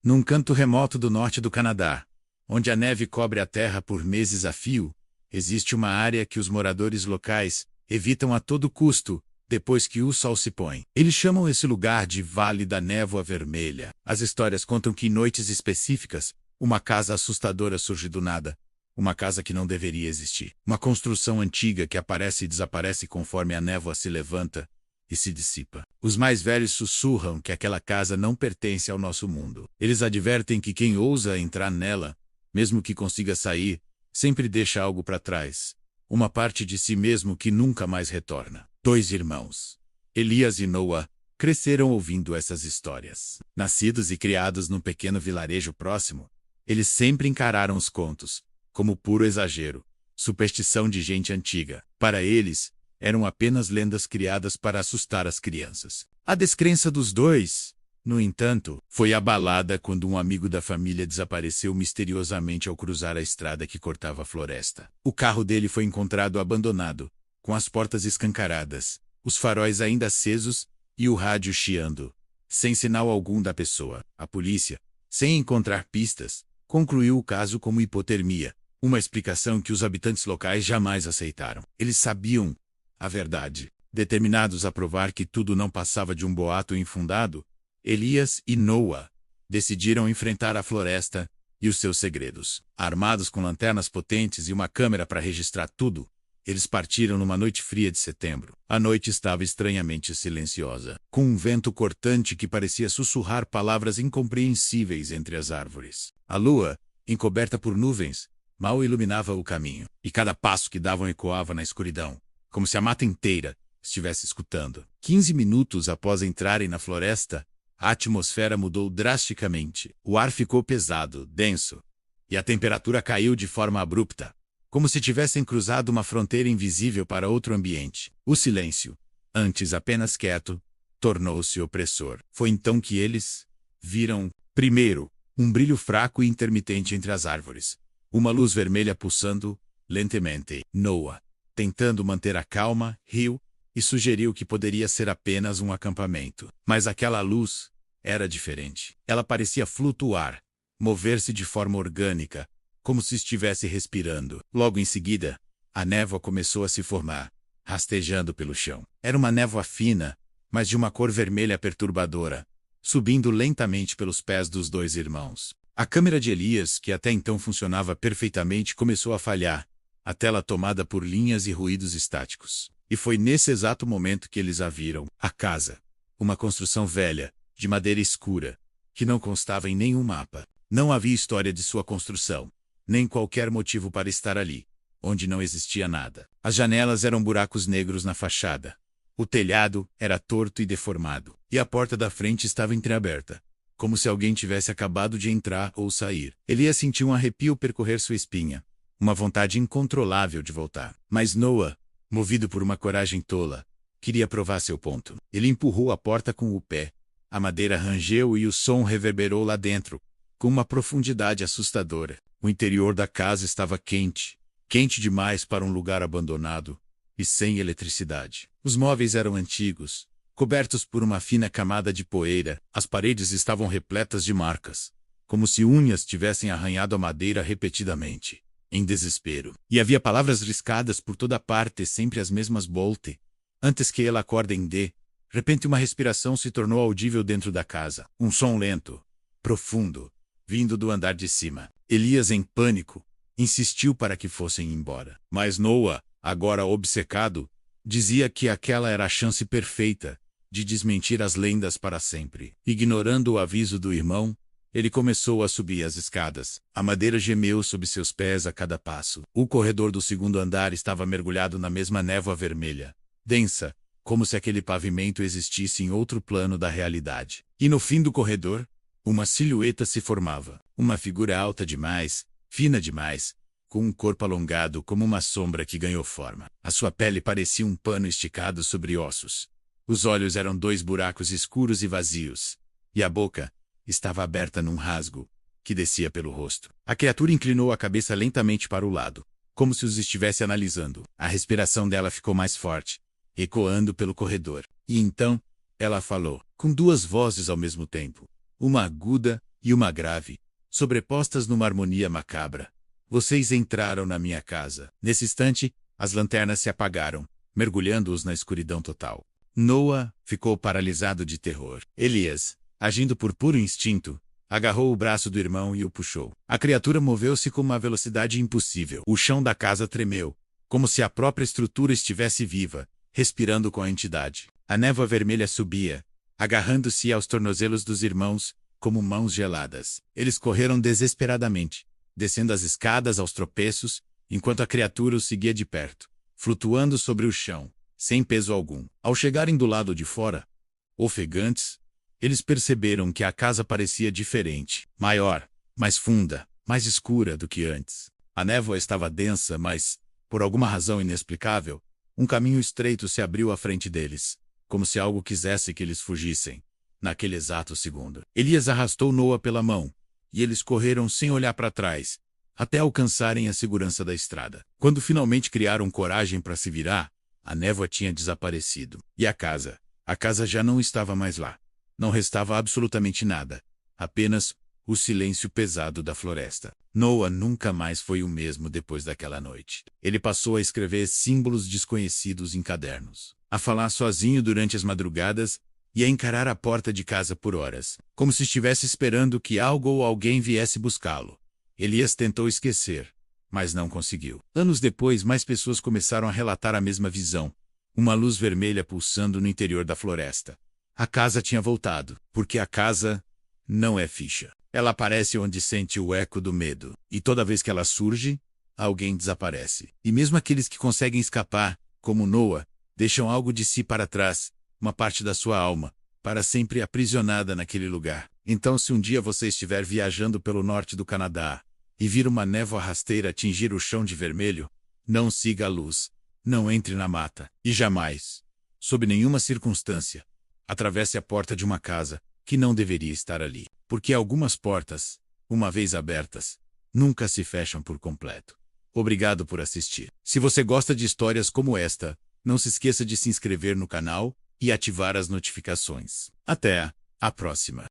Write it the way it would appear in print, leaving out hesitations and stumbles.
Num canto remoto do norte do Canadá, onde a neve cobre a terra por meses a fio, existe uma área que os moradores locais evitam a todo custo depois que o sol se põe. Eles chamam esse lugar de Vale da Névoa Vermelha. As histórias contam que em noites específicas, uma casa assustadora surge do nada. Uma casa que não deveria existir. Uma construção antiga que aparece e desaparece conforme a névoa se levanta e se dissipa. Os mais velhos sussurram que aquela casa não pertence ao nosso mundo. Eles advertem que quem ousa entrar nela, mesmo que consiga sair, sempre deixa algo para trás. Uma parte de si mesmo que nunca mais retorna. 2 irmãos, Elias e Noah, cresceram ouvindo essas histórias. Nascidos e criados num pequeno vilarejo próximo, eles sempre encararam os contos como puro exagero, superstição de gente antiga. Para eles, eram apenas lendas criadas para assustar as crianças. A descrença dos dois, no entanto, foi abalada quando um amigo da família desapareceu misteriosamente ao cruzar a estrada que cortava a floresta. O carro dele foi encontrado abandonado, com as portas escancaradas, os faróis ainda acesos e o rádio chiando, sem sinal algum da pessoa. A polícia, sem encontrar pistas, concluiu o caso como hipotermia, uma explicação que os habitantes locais jamais aceitaram. Eles sabiam a verdade. Determinados a provar que tudo não passava de um boato infundado, Elias e Noah decidiram enfrentar a floresta e os seus segredos. Armados com lanternas potentes e uma câmera para registrar tudo, eles partiram numa noite fria de setembro. A noite estava estranhamente silenciosa, com um vento cortante que parecia sussurrar palavras incompreensíveis entre as árvores. A lua, encoberta por nuvens, mal iluminava o caminho, e cada passo que davam ecoava na escuridão, como se a mata inteira estivesse escutando. 15 minutos após entrarem na floresta, a atmosfera mudou drasticamente. O ar ficou pesado, denso, e a temperatura caiu de forma abrupta, como se tivessem cruzado uma fronteira invisível para outro ambiente. O silêncio, antes apenas quieto, tornou-se opressor. Foi então que eles viram, primeiro, um brilho fraco e intermitente entre as árvores. Uma luz vermelha pulsando lentamente. Noah, tentando manter a calma, riu e sugeriu que poderia ser apenas um acampamento. Mas aquela luz era diferente. Ela parecia flutuar, mover-se de forma orgânica, como se estivesse respirando. Logo em seguida, a névoa começou a se formar, rastejando pelo chão. Era uma névoa fina, mas de uma cor vermelha perturbadora, subindo lentamente pelos pés dos 2 irmãos. A câmera de Elias, que até então funcionava perfeitamente, começou a falhar, a tela tomada por linhas e ruídos estáticos. E foi nesse exato momento que eles a viram. A casa, uma construção velha, de madeira escura, que não constava em nenhum mapa. Não havia história de sua construção, nem qualquer motivo para estar ali, onde não existia nada. As janelas eram buracos negros na fachada. O telhado era torto e deformado, e a porta da frente estava entreaberta, como se alguém tivesse acabado de entrar ou sair. Elias sentiu um arrepio percorrer sua espinha, uma vontade incontrolável de voltar. Mas Noah, movido por uma coragem tola, queria provar seu ponto. Ele empurrou a porta com o pé. A madeira rangeu e o som reverberou lá dentro, com uma profundidade assustadora. O interior da casa estava quente, quente demais para um lugar abandonado, e sem eletricidade. Os móveis eram antigos, cobertos por uma fina camada de poeira. As paredes estavam repletas de marcas, como se unhas tivessem arranhado a madeira repetidamente, em desespero. E havia palavras riscadas por toda parte, sempre as mesmas. Bolte. Antes que ela acordem de repente uma respiração se tornou audível dentro da casa. Um som lento, profundo, vindo do andar de cima. Elias, em pânico, insistiu para que fossem embora. Mas Noah, agora obcecado, dizia que aquela era a chance perfeita de desmentir as lendas para sempre. Ignorando o aviso do irmão, ele começou a subir as escadas. A madeira gemeu sob seus pés a cada passo. O corredor do 2º andar estava mergulhado na mesma névoa vermelha, densa, como se aquele pavimento existisse em outro plano da realidade. E no fim do corredor, uma silhueta se formava. Uma figura alta demais, fina demais, com um corpo alongado como uma sombra que ganhou forma. A sua pele parecia um pano esticado sobre ossos. Os olhos eram 2 buracos escuros e vazios, e a boca estava aberta num rasgo que descia pelo rosto. A criatura inclinou a cabeça lentamente para o lado, como se os estivesse analisando. A respiração dela ficou mais forte, ecoando pelo corredor. E então, ela falou, com 2 vozes ao mesmo tempo, uma aguda e uma grave, sobrepostas numa harmonia macabra. Vocês entraram na minha casa. Nesse instante, as lanternas se apagaram, mergulhando-os na escuridão total. Noah ficou paralisado de terror. Elias, agindo por puro instinto, agarrou o braço do irmão e o puxou. A criatura moveu-se com uma velocidade impossível. O chão da casa tremeu, como se a própria estrutura estivesse viva, respirando com a entidade. A névoa vermelha subia, agarrando-se aos tornozelos dos irmãos, como mãos geladas. Eles correram desesperadamente, descendo as escadas aos tropeços, enquanto a criatura os seguia de perto, flutuando sobre o chão, sem peso algum. Ao chegarem do lado de fora, ofegantes, eles perceberam que a casa parecia diferente, maior, mais funda, mais escura do que antes. A névoa estava densa, mas, por alguma razão inexplicável, um caminho estreito se abriu à frente deles, como se algo quisesse que eles fugissem, naquele exato segundo. Elias arrastou Noah pela mão, e eles correram sem olhar para trás, até alcançarem a segurança da estrada. Quando finalmente criaram coragem para se virar, a névoa tinha desaparecido. E a casa já não estava mais lá. Não restava absolutamente nada, apenas o silêncio pesado da floresta. Noah nunca mais foi o mesmo depois daquela noite. Ele passou a escrever símbolos desconhecidos em cadernos, a falar sozinho durante as madrugadas e a encarar a porta de casa por horas, como se estivesse esperando que algo ou alguém viesse buscá-lo. Elias tentou esquecer, mas não conseguiu. Anos depois, mais pessoas começaram a relatar a mesma visão, uma luz vermelha pulsando no interior da floresta. A casa tinha voltado, porque a casa não é ficha. Ela aparece onde sente o eco do medo, e toda vez que ela surge, alguém desaparece. E mesmo aqueles que conseguem escapar, como Noah, deixam algo de si para trás, uma parte da sua alma, para sempre aprisionada naquele lugar. Então, se um dia você estiver viajando pelo norte do Canadá e vir uma névoa rasteira atingir o chão de vermelho, não siga a luz, não entre na mata, e jamais, sob nenhuma circunstância, atravesse a porta de uma casa que não deveria estar ali, porque algumas portas, uma vez abertas, nunca se fecham por completo. Obrigado por assistir. Se você gosta de histórias como esta, não se esqueça de se inscrever no canal e ativar as notificações. Até a próxima.